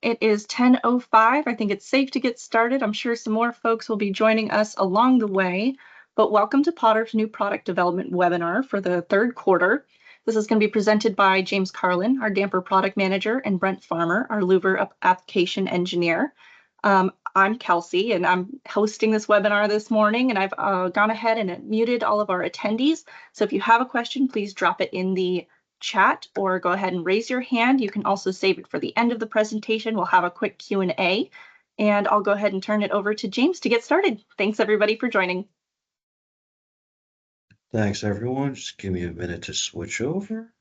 It is 10:05. I think it's safe to get started. I'm sure some more folks will be joining us along the way, but welcome to Pottorff's new product development webinar for the third quarter. This is going to be presented by James Carlin, our damper product manager, and Brent Farmer, our louver application engineer. I'm Kelsey, and I'm hosting this webinar this morning, and I've gone ahead and muted all of our attendees. So if you have a question, please drop it in the chat or go ahead and raise your hand. You can also save it for the end of the presentation. We'll have a quick Q&A, and I'll go ahead and turn it over to James to get started. Thanks everybody for joining. Thanks everyone. Just give me a minute to switch over.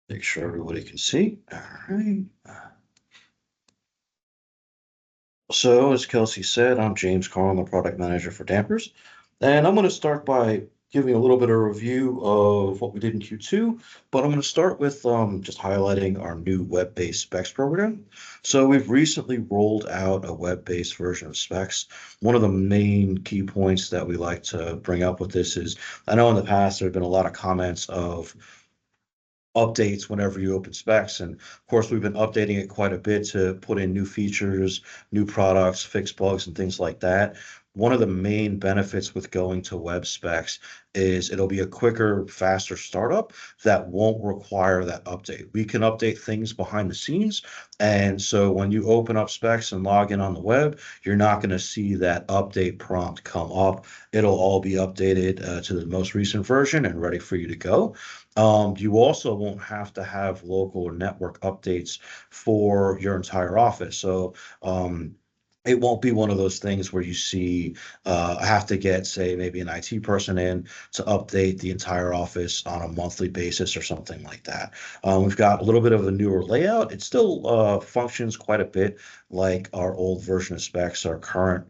Make sure everybody can see. All right. So as Kelsey said, I'm James Carlin, the product manager for dampers. And I'm going to start by giving a little bit of review of what we did in Q2, but I'm going to start with just highlighting our new web-based specs program. So we've recently rolled out a web-based version of specs. One of the main key points that we like to bring up with this is, I know in the past there have been a lot of comments of updates whenever you open specs, and of course we've been updating it quite a bit to put in new features, new products, fix bugs and things like that. One of the main benefits with going to web specs is it'll be a quicker, faster startup that won't require that update. We can update things behind the scenes, and so when you open up specs and log in on the web, you're not going to see that update prompt come up. It'll all be updated to the most recent version and ready for you to go. You also won't have to have local or network updates for your entire office. So it won't be one of those things where you see I have to get, say, maybe an IT person in to update the entire office on a monthly basis or something like that. We've got a little bit of a newer layout. It still functions quite a bit like our old version of specs, our current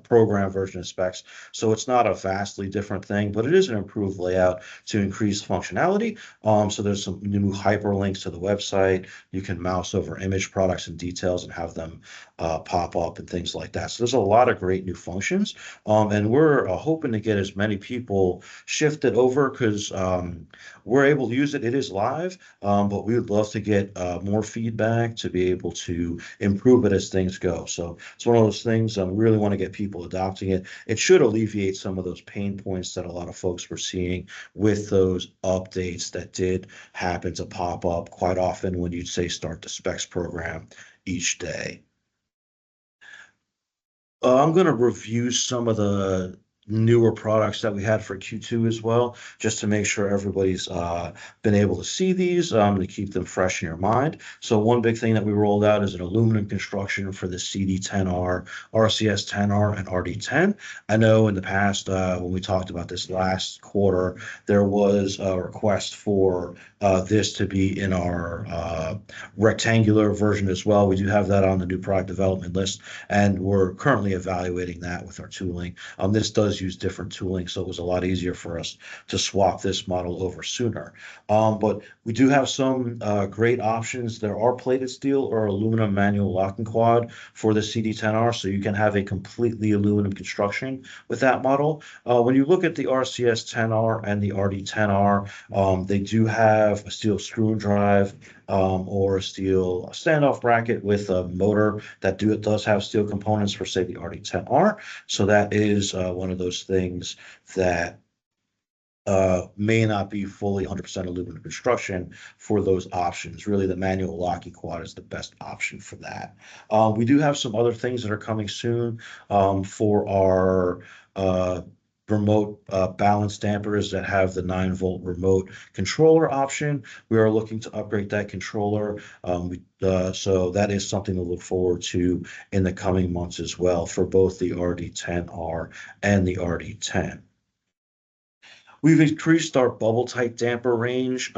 program version of specs. So it's not a vastly different thing, but it is an improved layout to increase functionality. So there's some new hyperlinks to the website. You can mouse over image products and details and have them pop up and things like that. So there's a lot of great new functions, and we're hoping to get as many people shifted over because we're able to use it. It is live, but we would love to get more feedback to be able to improve it as things go. So it's one of those things we really want to get people adopting it. It should alleviate some of those pain points that a lot of folks were seeing with those updates that did happen to pop up quite often when you'd say start the specs program each day. I'm going to review some of the newer products that we had for Q2 as well, just to make sure everybody's been able to see these, to keep them fresh in your mind. So one big thing that we rolled out is an aluminum construction for the CD10R, RCS10R, and RD10. I know in the past, when we talked about this last quarter, there was a request for this to be in our rectangular version as well. We do have that on the new product development list, and we're currently evaluating that with our tooling. This does use different tooling, so it was a lot easier for us to swap this model over sooner. But we do have some great options. There are plated steel or aluminum manual locking quad for the CD10R, so you can have a completely aluminum construction with that model. When you look at the RCS10R and the RD10R, they do have a steel screw drive or a steel standoff bracket with a motor that does have steel components for, say, the RD10R. So that is one of those things that may not be fully 100% aluminum construction for those options. Really, the manual locking quad is the best option for that. We do have some other things that are coming soon for our remote balance dampers that have the 9-volt remote controller option. We are looking to upgrade that controller. So that is something to look forward to in the coming months as well for both the RD10R and the RD10. We've increased our bubble tight damper range.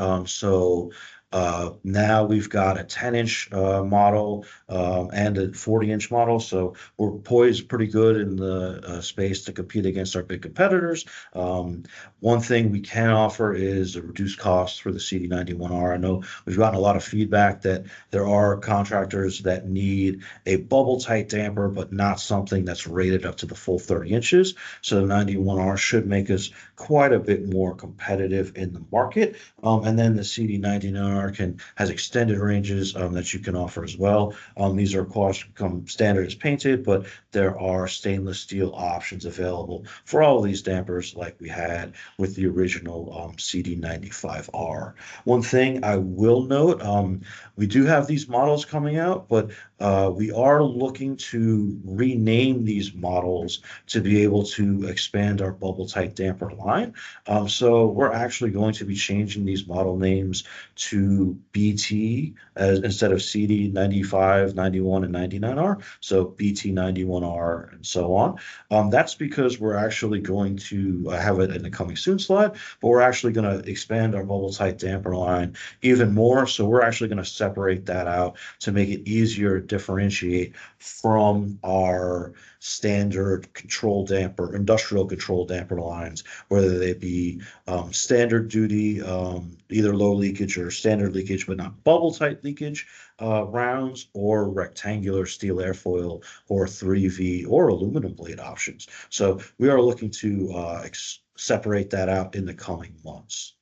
Now we've got a 10-inch model and a 40-inch model, so we're poised pretty good in the space to compete against our big competitors. One thing we can offer is a reduced cost for the CD91R. I know we've gotten a lot of feedback that there are contractors that need a bubble tight damper, but not something that's rated up to the full 30 inches. So the 91R should make us quite a bit more competitive in the market. And then the CD99R webinar has extended ranges that you can offer as well. These are, of course, come standard as painted, but there are stainless steel options available for all of these dampers like we had with the original CD95R. One thing I will note, we do have these models coming out, but we are looking to rename these models to be able to expand our bubble tight damper line. So we're actually going to be changing these model names to BT instead of CD 95, 91, and 99R. So BT 91R and so on. That's because we're actually going to have it in the coming soon slide, but we're actually going to expand our bubble tight damper line even more. So we're actually going to separate that out to make it easier to differentiate from our standard control damper, industrial control damper lines, whether they be standard duty, either low leakage or standard leakage, but not bubble tight leakage rounds, or rectangular steel airfoil or 3V or aluminum blade options. So we are looking to separate that out in the coming months.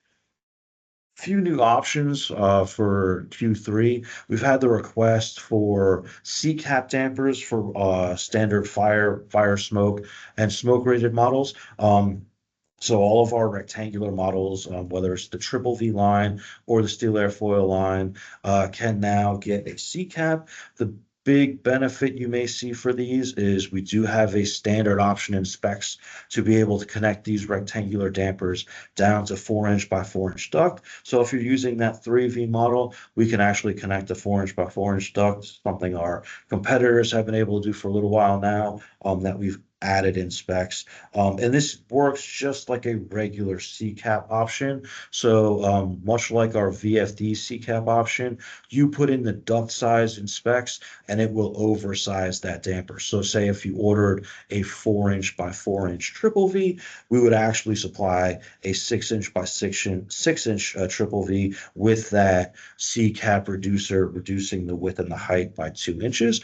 Few new options for Q3. We've had the request for C-cap dampers for standard fire, smoke, and smoke rated models. So all of our rectangular models, whether it's the triple V line or the steel airfoil line, can now get a C-cap. The big benefit you may see for these is we do have a standard option in specs to be able to connect these rectangular dampers down to 4-inch by 4-inch duct. So if you're using that 3V model, we can actually connect a 4-inch by 4-inch duct, something our competitors have been able to do for a little while now, that we've added in specs. And this works just like a regular C-cap option. So much like our VFD C-cap option, you put in the duct size in specs and it will oversize that damper. So say if you ordered a 4-inch by 4-inch triple V, we would actually supply a 6-inch by 6-inch triple V with that C-cap reducer, reducing the width and the height by 2 inches.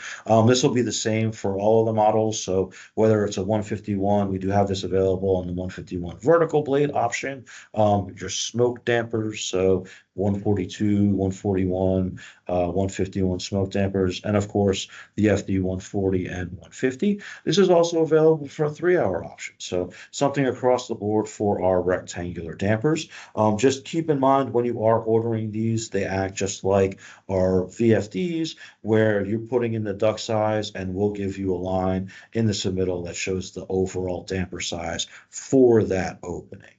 This will be the same for all of the models. So whether it's a 151, we do have this available on the 151 vertical blade option. Your smoke dampers, so 142, 141, 151 smoke dampers, and of course the FD 140 and 150. This is also available for a 3-hour option. So something across the board for our rectangular dampers. Just keep in mind when you are ordering these, they act just like our VFDs, where you're putting in the duct size and we'll give you a line in the submittal that shows the overall damper size for that opening.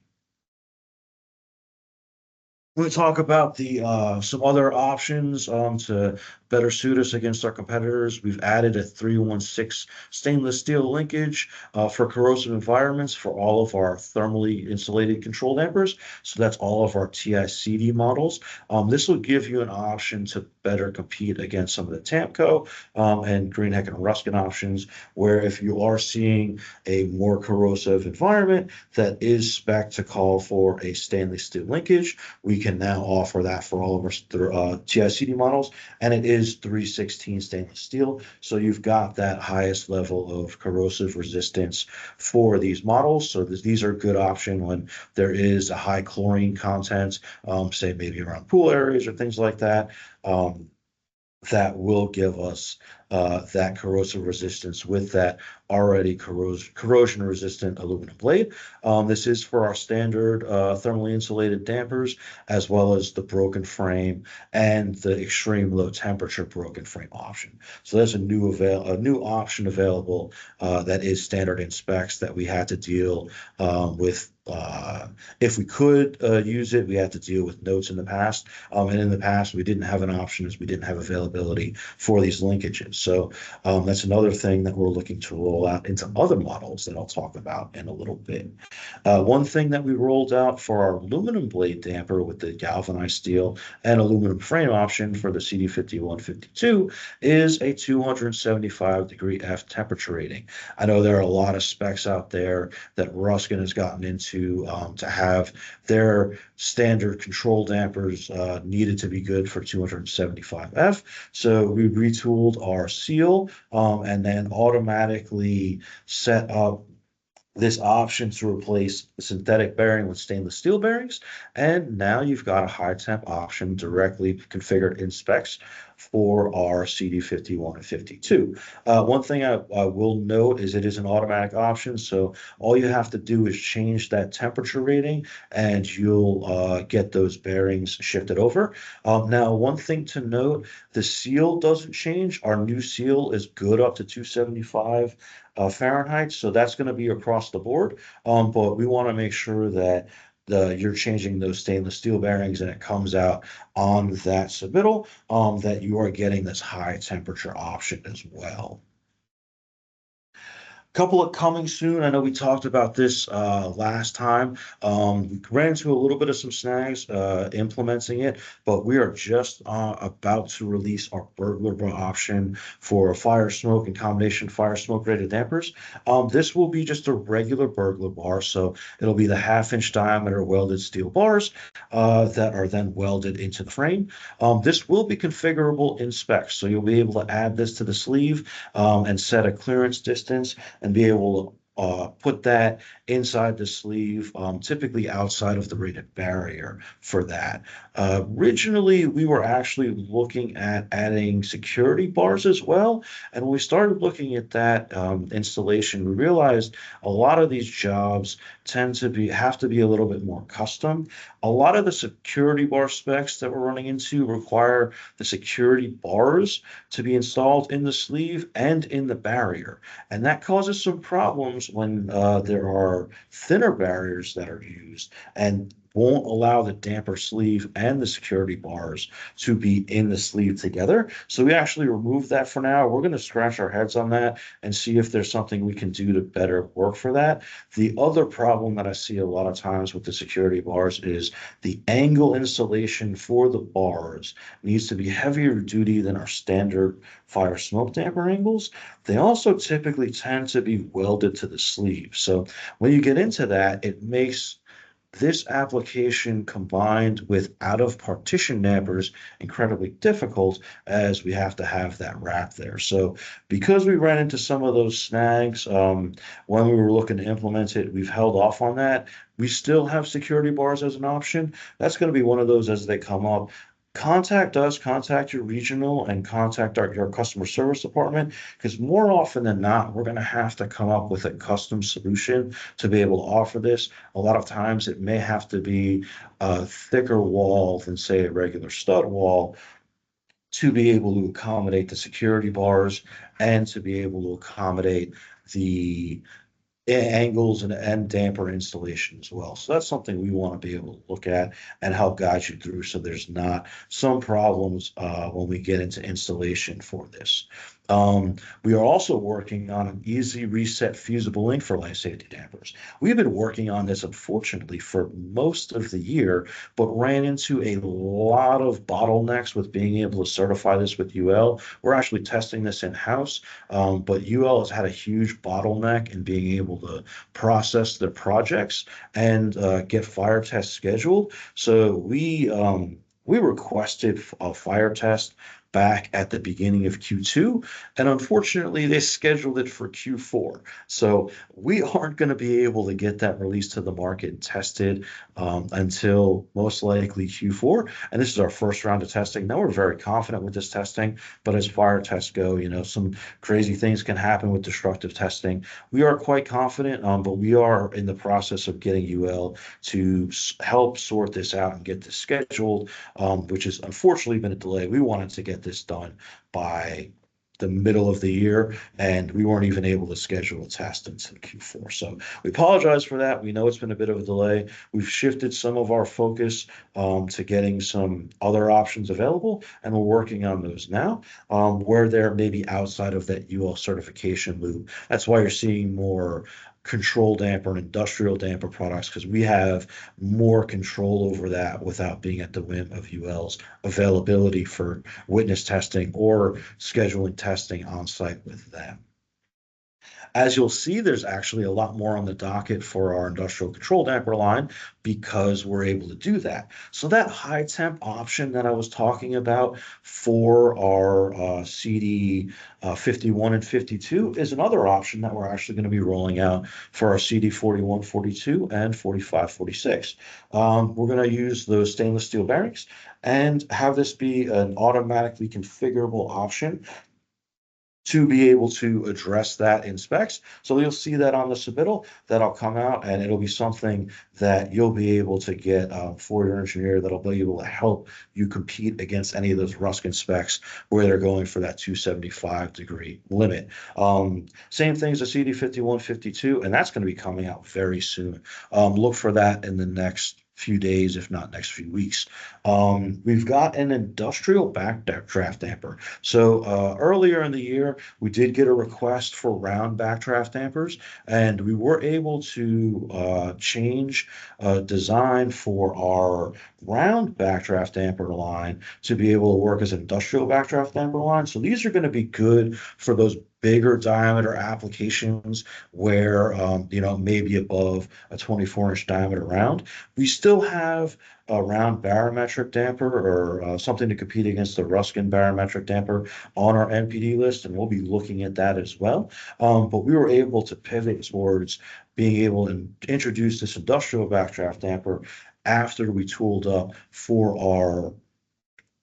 We talk about the some other options to better suit us against our competitors. We've added a 316 stainless steel linkage for corrosive environments for all of our thermally insulated control dampers. So that's all of our TICD models. This will give you an option to better compete against some of the TAMCO and Greenheck and Ruskin options, where if you are seeing a more corrosive environment that is spec to call for a stainless steel linkage, we can now offer that for all of our TICD models, and it is 316 stainless steel. So you've got that highest level of corrosive resistance for these models. So these are a good option when there is a high chlorine content, say maybe around pool areas or things like that. That will give us that corrosive resistance with that already corrosion resistant aluminum blade. This is for our standard thermally insulated dampers, as well as the broken frame and the extreme low temperature broken frame option. So there's a new option available that is standard in specs that we had to deal with. If we could use it, we had to deal with notes in the past. And in the past, we didn't have an option as we didn't have availability for these linkages. So that's another thing that we're looking to roll out into other models that I'll talk about in a little bit. One thing that we rolled out for our aluminum blade damper with the galvanized steel and aluminum frame option for the CD5152 is a 275-degree F temperature rating. I know there are a lot of specs out there that Ruskin has gotten into to have their standard control dampers needed to be good for 275F. So we retooled our seal and then automatically set up this option to replace the synthetic bearing with stainless steel bearings. And now you've got a high temp option directly configured in specs for our CD51 and 52. One thing I will note is it is an automatic option. So all you have to do is change that temperature rating and you'll get those bearings shifted over. Now, one thing to note, the seal doesn't change. Our new seal is good up to 275 Fahrenheit, so that's going to be across the board. But we want to make sure that you're changing those stainless steel bearings and it comes out on that submittal, that you are getting this high temperature option as well. Couple of coming soon. I know we talked about this last time. We ran into a little bit of some snags implementing it, but we are just about to release our burglar bar option for fire smoke and combination fire smoke rated dampers. This will be just a regular burglar bar, so it'll be the 1/2 inch diameter welded steel bars that are then welded into the frame. This will be configurable in specs, so you'll be able to add this to the sleeve and set a clearance distance and be able to put that inside the sleeve, typically outside of the rated barrier for that. Originally, we were actually looking at adding security bars as well. And when we started looking at that installation, we realized a lot of these jobs tend to have to be a little bit more custom. A lot of the security bar specs that we're running into require the security bars to be installed in the sleeve and in the barrier. And that causes some problems when there are thinner barriers that are used and won't allow the damper sleeve and the security bars to be in the sleeve together. So we actually removed that for now. We're going to scratch our heads on that and see if there's something we can do to better work for that. The other problem that I see a lot of times with the security bars is the angle installation for the bars needs to be heavier duty than our standard fire smoke damper angles. They also typically tend to be welded to the sleeve. So when you get into that, it makes this application combined with out of partition dampers incredibly difficult as we have to have that wrap there. So because we ran into some of those snags when we were looking to implement it, we've held off on that. We still have security bars as an option. That's going to be one of those as they come up. Contact us, contact your regional, and contact your customer service department, because more often than not, we're going to have to come up with a custom solution to be able to offer this. A lot of times it may have to be a thicker wall than, say, a regular stud wall to be able to accommodate the security bars and to be able to accommodate the angles and damper installation as well. So that's something we want to be able to look at and help guide you through so there's not some problems when we get into installation for this. We are also working on an easy reset fusible link for life safety dampers. We've been working on this, unfortunately, for most of the year, but ran into a lot of bottlenecks with being able to certify this with UL. We're actually testing this in-house, but UL has had a huge bottleneck in being able to process the projects and get fire tests scheduled. So we requested a fire test back at the beginning of Q2, and unfortunately they scheduled it for Q4. So we aren't going to be able to get that released to the market and tested until most likely Q4. And this is our first round of testing. Now we're very confident with this testing, but as fire tests go, you know, some crazy things can happen with destructive testing. We are quite confident, but we are in the process of getting UL to help sort this out and get this scheduled, which has unfortunately been a delay. We wanted to get this done by the middle of the year, and we weren't even able to schedule a test until Q4. So we apologize for that. We know it's been a bit of a delay. We've shifted some of our focus to getting some other options available, and we're working on those now, where they're maybe outside of that UL certification loop. That's why you're seeing more control damper and industrial damper products, because we have more control over that without being at the whim of UL's availability for witness testing or scheduling testing on site with them. As you'll see, there's actually a lot more on the docket for our industrial control damper line because we're able to do that. So that high temp option that I was talking about for our CD 51 and 52 is another option that we're actually going to be rolling out for our CD 41, 42 and 45, 46. We're going to use those stainless steel bearings and have this be an automatically configurable option to be able to address that in specs. So you'll see that on the submittal, that'll come out, and it'll be something that you'll be able to get for your engineer that'll be able to help you compete against any of those Ruskin specs where they're going for that 275-degree limit. Same thing as the CD51, 52, and that's going to be coming out very soon. Look for that in the next few days, if not next few weeks. We've got an industrial backdraft damper. So earlier in the year, we did get a request for round backdraft dampers, and we were able to change design for our round backdraft damper line to be able to work as an industrial backdraft damper line. So these are going to be good for those bigger diameter applications where maybe above a 24-inch diameter round. We still have a round barometric damper or something to compete against the Ruskin barometric damper on our NPD list, and we'll be looking at that as well. But we were able to pivot towards being able to introduce this industrial backdraft damper after we tooled up for our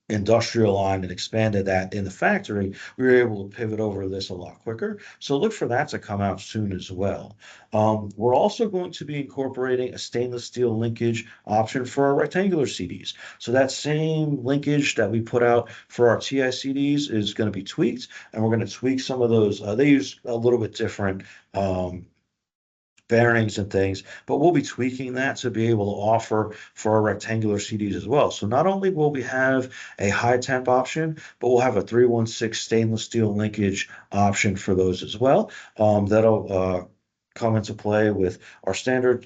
industrial line and expanded that in the factory. We were able to pivot over this a lot quicker. So look for that to come out soon as well. We're also going to be incorporating a stainless steel linkage option for our rectangular CDs. So that same linkage that we put out for our TI CDs is going to be tweaked, and we're going to tweak some of those. They use a little bit different bearings and things, but we'll be tweaking that to be able to offer for our rectangular CDs as well. So not only will we have a high temp option, but we'll have a 316 stainless steel linkage option for those as well. That'll come into play with our standard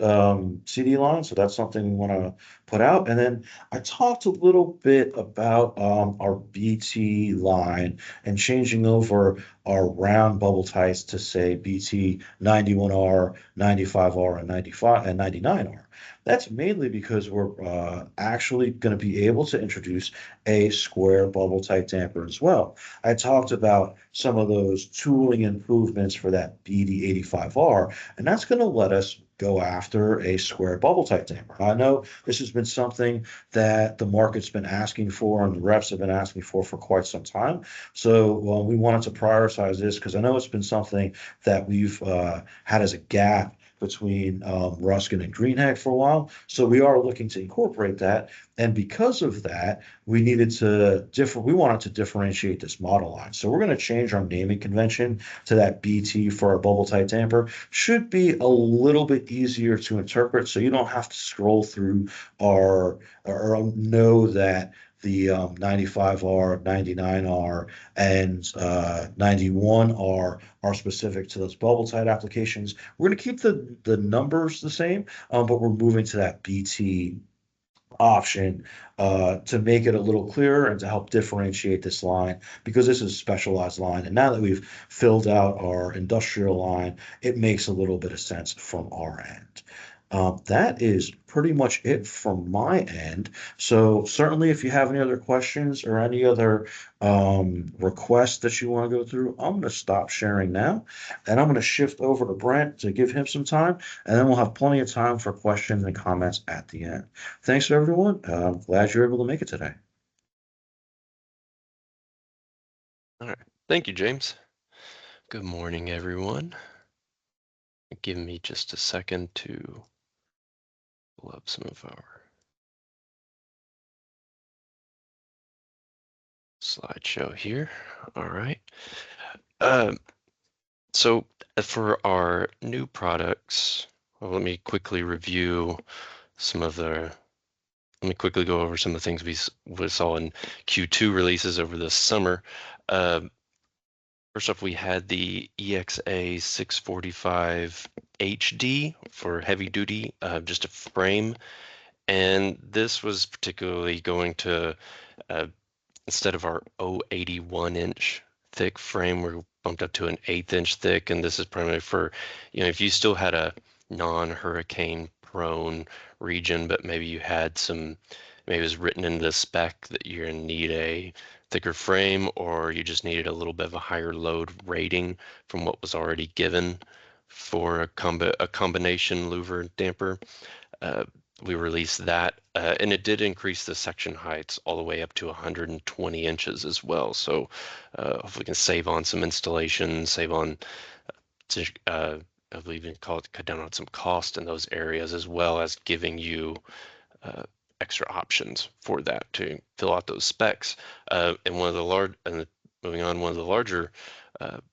CD line. So that's something we want to put out. And then I talked a little bit about our BT line and changing over our round bubble tights to say BT 91R, 95R, and 95 and 99R. That's mainly because we're actually going to be able to introduce a square bubble tight damper as well. I talked about some of those tooling improvements for that BD85R, and that's going to let us go after a square bubble tight damper. I know this has been something that the market's been asking for and the reps have been asking for quite some time. So we wanted to prioritize this because I know it's been something that we've had as a gap between Ruskin and Greenhead for a while. So we are looking to incorporate that. And because of that, we wanted to differentiate this model line. So we're going to change our naming convention to that BT for our bubble tight damper. Should be a little bit easier to interpret, so you don't have to scroll through or know that the 95R, 99R, and 91R are specific to those bubble tight applications. We're going to keep the numbers the same, but we're moving to that BT option to make it a little clearer and to help differentiate this line, because this is a specialized line. And now that we've filled out our industrial line, it makes a little bit of sense from our end. That is pretty much it from my end. So certainly if you have any other questions or any other requests that you want to go through, I'm going to stop sharing now, and I'm going to shift over to Brent to give him some time, and then we'll have plenty of time for questions and comments at the end. Thanks, everyone. I'm glad you're able to make it today. All right. Thank you, James. Good morning, everyone. Give me just a second to pull up some of our slideshow here. All right. So for our new products, well, let me quickly review some of the. Let me quickly go over some of the things we saw in Q2 releases over the summer. First off, we had the EXA-645 HD for heavy duty, just a frame. And this was particularly going to, instead of our 081-inch thick frame. We're bumped up to an 1/8 inch thick, and this is primarily for, if you still had a non-hurricane prone region, but maybe you had maybe it was written in the spec that you're gonna need a thicker frame, or you just needed a little bit of a higher load rating from what was already given for a combination louver damper. We released that, and it did increase the section heights all the way up to 120 inches as well. So hopefully we can save on some installation, save on, I believe you can call it, cut down on some cost in those areas, as well as giving you extra options for that to fill out those specs. And one of the one of the larger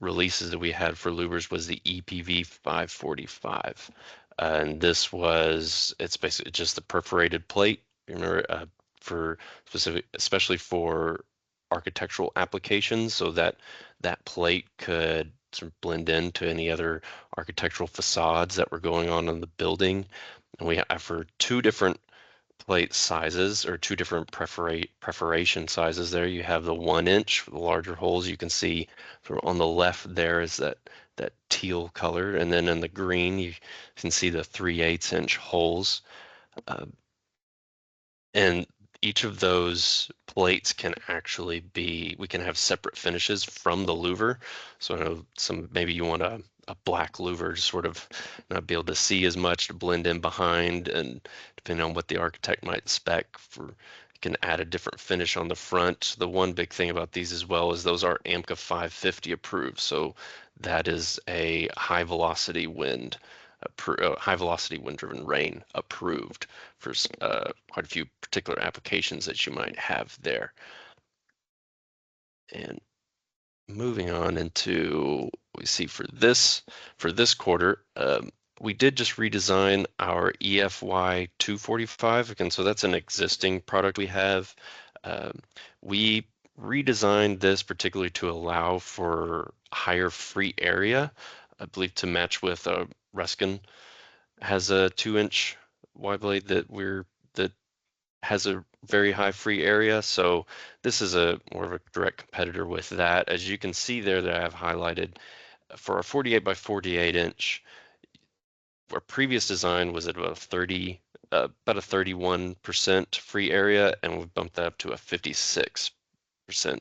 releases that we had for louvers was the EFY-545. And it's basically just the perforated plate. Remember, for especially for architectural applications, so that that plate could sort of blend into any other architectural facades that were going on in the building. And we have for two different plate sizes, or two different perforation sizes there. You have the 1 inch for the larger holes. You can see sort of on the left there is that teal color, and then in the green you can see the 3/8 inch holes. And each of those plates can actually we can have separate finishes from the louver. So I know maybe you want a black louver to sort of not be able to see as much, to blend in behind, and depending on what the architect might spec for, you can add a different finish on the front. The one big thing about these as well is those are LAMK 550 approved. So that is a high velocity wind driven rain approved for quite a few particular applications that you might have there. And moving on into what we see for this quarter, we did just redesign our EFY-245 again. So that's an existing product we have. We redesigned this particularly to allow for higher free area, I believe, to match with Ruskin has a 2-inch wide blade that has a very high free area. So this is more of a direct competitor with that. As you can see there that I have highlighted, for a 48 by 48 inch, our previous design was at about a 31% free area, and we've bumped that up to a 56%.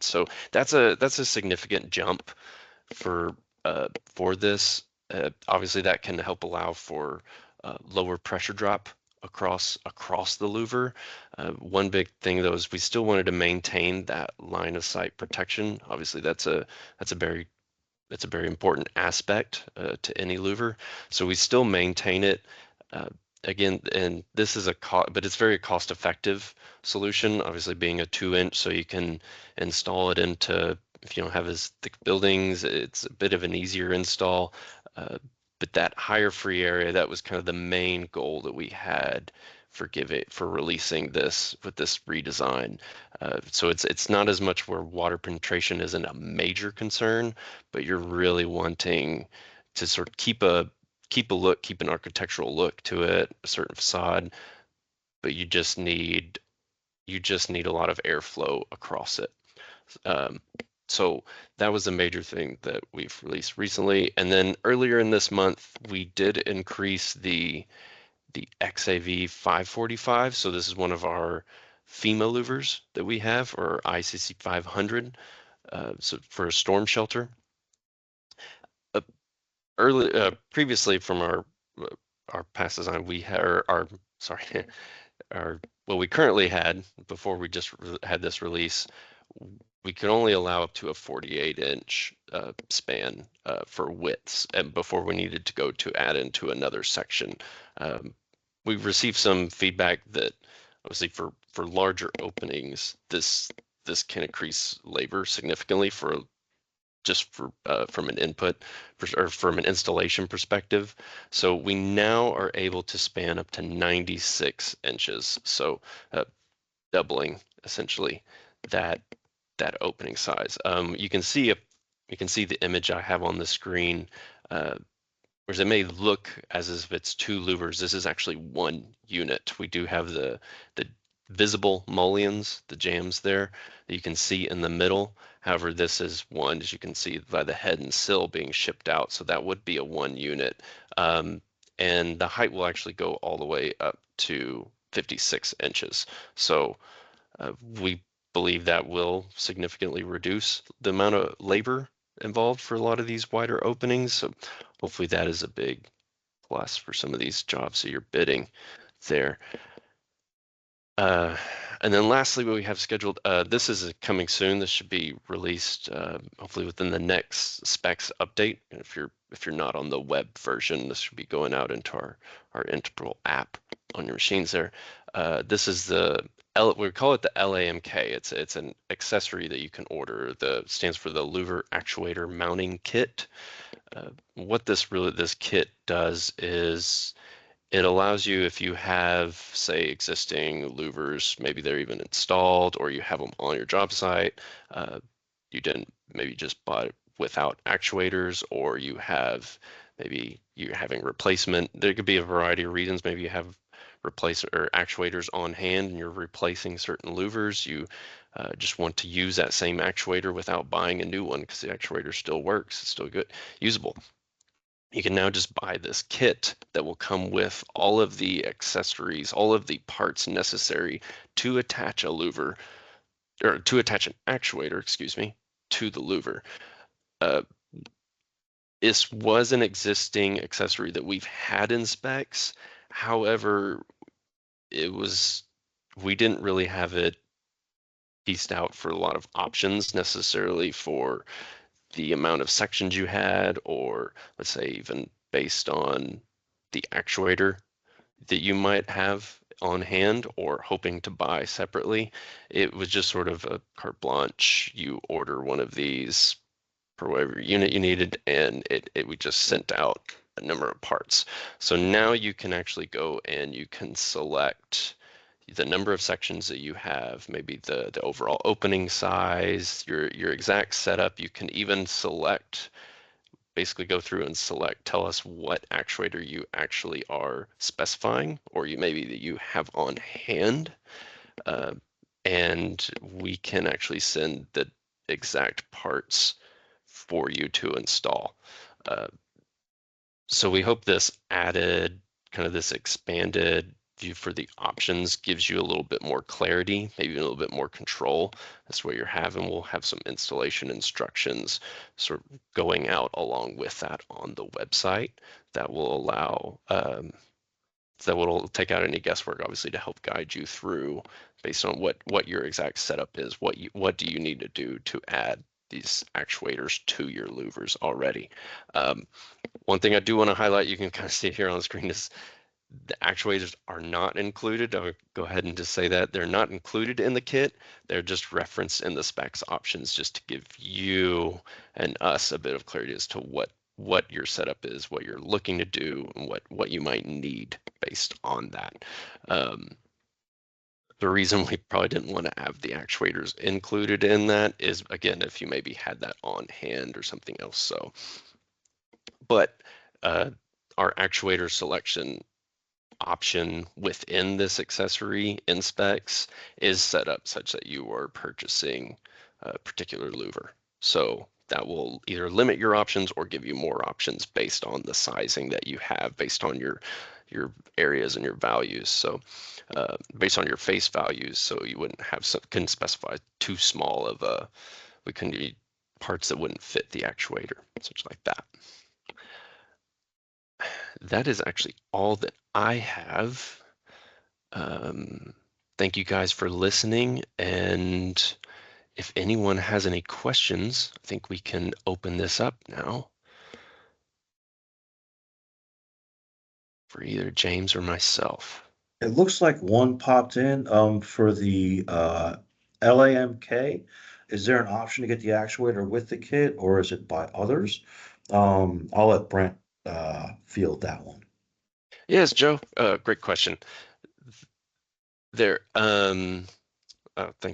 So that's a significant jump for this. Obviously that can help allow for lower pressure drop across the louver. One big thing though is we still wanted to maintain that line of sight protection. Obviously that's a very important aspect to any louver. So we still maintain it. Again, and this is but it's very cost effective solution, obviously being a 2-inch, so you can install it into, if you don't have as thick buildings, it's a bit of an easier install. But that higher free area, that was kind of the main goal that we had for releasing this with this redesign. So it's not as much where water penetration isn't a major concern, but you're really wanting to sort of keep an architectural look to it, a certain facade, but you just need a lot of airflow across it. So that was a major thing that we've released recently. And then earlier in this month, we did increase the XAV-545. So this is one of our FEMA louvers that we have, or ICC 500, so for a storm shelter. Previously from our past design, we had what we currently had before we just had this release, we could only allow up to a 48-inch span for widths, and before we needed to go to add into another section. We've received some feedback that obviously for larger openings, this can increase labor significantly from an input or from an installation perspective. So we now are able to span up to 96 inches. So doubling essentially that opening size. You can see the image I have on the screen, whereas it may look as if it's two louvers. This is actually one unit. We do have the visible mullions, the jambs there that you can see in the middle. However, this is one, as you can see by the head and sill being shipped out. So that would be a 1 unit. And the height will actually go all the way up to 56 inches. So we believe that will significantly reduce the amount of labor involved for a lot of these wider openings. So hopefully that is a big plus for some of these jobs that you're bidding there. And then lastly, what we have scheduled, this is coming soon. This should be released hopefully within the next specs update. And if you're not on the web version, this should be going out into our Integral app on your machines there. This is we call it the LAMK. It's an accessory that you can order. Stands for the Louver Actuator Mounting Kit. What this kit does is it allows you, if you have, say, existing louvers, maybe they're even installed, or you have them on your job site, you didn't maybe just bought it without actuators, or maybe you're having replacement. There could be a variety of reasons. Maybe you have actuators on hand and you're replacing certain louvers. You just want to use that same actuator without buying a new one because the actuator still works, it's still good, usable. You can now just buy this kit that will come with all of the accessories, all of the parts necessary to attach a louver, or to attach an actuator, excuse me, to the louver. This was an existing accessory that we've had in specs. However, we didn't really have it pieced out for a lot of options necessarily for the amount of sections you had, or let's say even based on the actuator that you might have on hand or hoping to buy separately. It was just sort of a carte blanche. You order one of these for whatever unit you needed, and we just sent out a number of parts. So now you can actually go and you can select the number of sections that you have, maybe the overall opening size, your exact setup. You can even select, basically go through and select, tell us what actuator you actually are specifying, or maybe that you have on hand, and we can actually send the exact parts for you to install. So we hope this added, kind of this expanded view for the options gives you a little bit more clarity, maybe a little bit more control. That's what you're having. We'll have some installation instructions sort of going out along with that on the website that will allow, that will take out any guesswork, obviously, to help guide you through based on what your exact setup is, what do you need to do to add these actuators to your louvers already. One thing I do want to highlight, you can kind of see it here on the screen, is the actuators are not included. I'll go ahead and just say that they're not included in the kit. They're just referenced in the specs options just to give you and us a bit of clarity as to what your setup is, what you're looking to do, and what you might need based on that. The reason we probably didn't want to have the actuators included in that is, again, if you maybe had that on hand or something else. So, but our actuator selection option within this accessory in specs is set up such that you are purchasing a particular louver. So that will either limit your options or give you more options based on the sizing that you have, based on your areas and your values. So based on your face values, so you wouldn't have couldn't specify too small of a, we couldn't do parts that wouldn't fit the actuator, such like that. That is actually all that I have. Thank you guys for listening, and if anyone has any questions, I think we can open this up now for either James or myself. It looks like one popped in for the LAMK. Is there an option to get the actuator with the kit, or is it by others? I'll let Brent field that one. Yes, Joe, great question. There, thank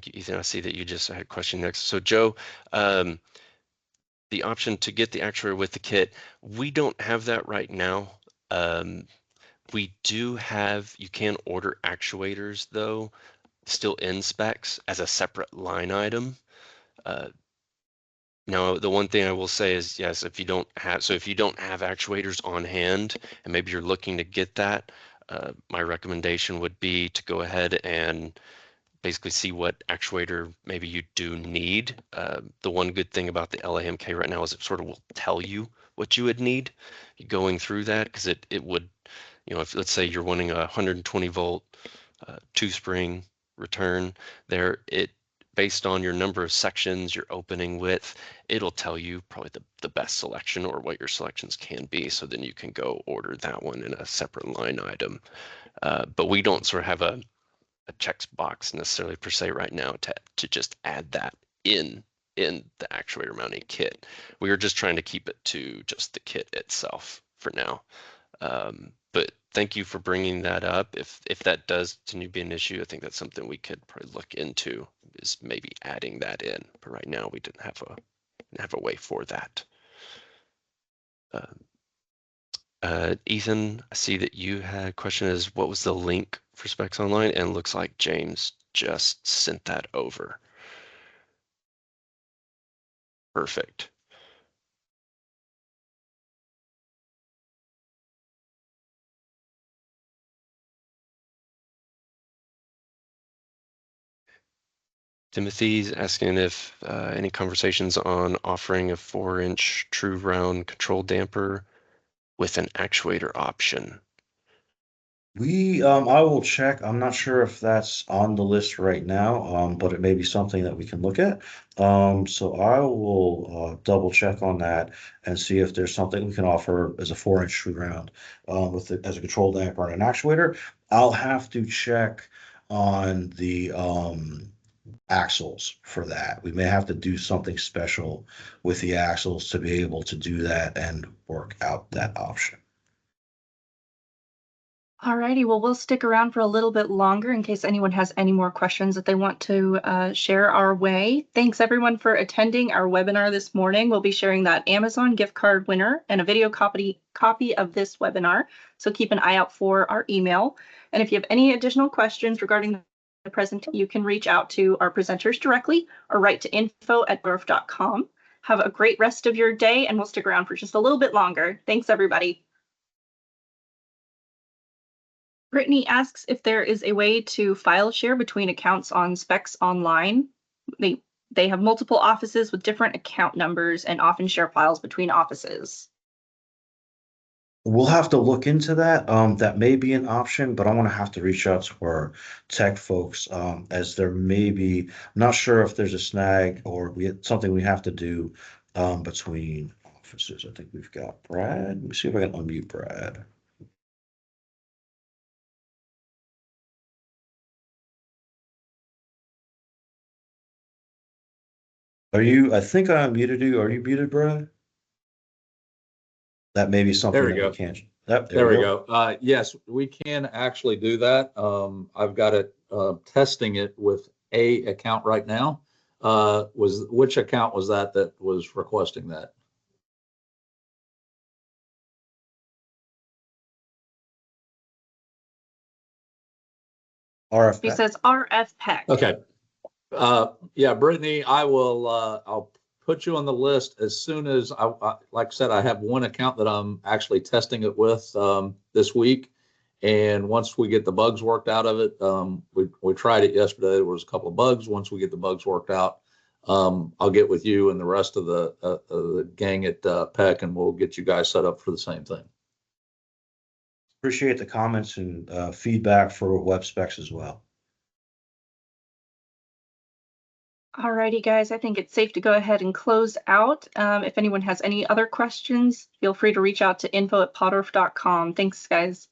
you, Ethan. I see that you just had a question next. So Joe, the option to get the actuator with the kit, we don't have that right now. We do have, you can order actuators though, still in specs as a separate line item. Now, the one thing I will say is, yes, if you don't have actuators on hand, and maybe you're looking to get that, my recommendation would be to go ahead and basically see what actuator maybe you do need. The one good thing about the LAMK right now is it sort of will tell you what you would need going through that, because it would, if let's say you're wanting a 120 volt 2-spring return there, based on your number of sections, your opening width, it'll tell you probably the best selection or what your selections can be. So then you can go order that one in a separate line item. But we don't sort of have a checks box necessarily per se right now to just add that in the actuator mounting kit. We are just trying to keep it to just the kit itself for now. But thank you for bringing that up. If that does continue to be an issue, I think that's something we could probably look into, is maybe adding that in. But right now we didn't have a way for that. Ethan, I see that you had a question is what was the link for specs online, and it looks like James just sent that over. Perfect. Timothy's asking if any conversations on offering a 4-inch true round control damper with an actuator option. I will check. I'm not sure if that's on the list right now, but it may be something that we can look at. So I will double check on that and see if there's something we can offer as a 4-inch true round with it as a control damper and an actuator. I'll have to check on the axles for that. We may have to do something special with the axles to be able to do that and work out that option. Alrighty, well, we'll stick around for a little bit longer in case anyone has any more questions that they want to share our way. Thanks everyone for attending our webinar this morning. We'll be sharing that Amazon gift card winner and a video copy of this webinar. So keep an eye out for our email. And if you have any additional questions regarding the presentation, you can reach out to our presenters directly or write to info@pottorff.com. Have a great rest of your day, and we'll stick around for just a little bit longer. Thanks, everybody. Brittany asks if there is a way to file share between accounts on Specs Online. They have multiple offices with different account numbers and often share files between offices. We'll have to look into that. That may be an option, but I'm gonna have to reach out to our tech folks, as there may be, I'm not sure if there's a snag or something we have to do between offices. I think we've got Brad. Let me see if I can unmute Brad. I think I unmuted you. Are you muted, Brad? That may be something that we can't. There we go. Yes, we can actually do that. I've got it testing it with a account right now. Which account was that was requesting that? RF. He says RF Pack. Okay. Yeah, Brittany, I will. I'll put you on the list as soon as like I said, I have one account that I'm actually testing it with this week. And once we get the bugs worked out of it, we tried it yesterday. There was a couple of bugs. Once we get the bugs worked out, I'll get with you and the rest of the gang at PEC, and we'll get you guys set up for the same thing. Appreciate the comments and feedback for web specs as well. Alrighty, guys, I think it's safe to go ahead and close out. If anyone has any other questions, feel free to reach out to info@pottorff.com. Thanks, guys.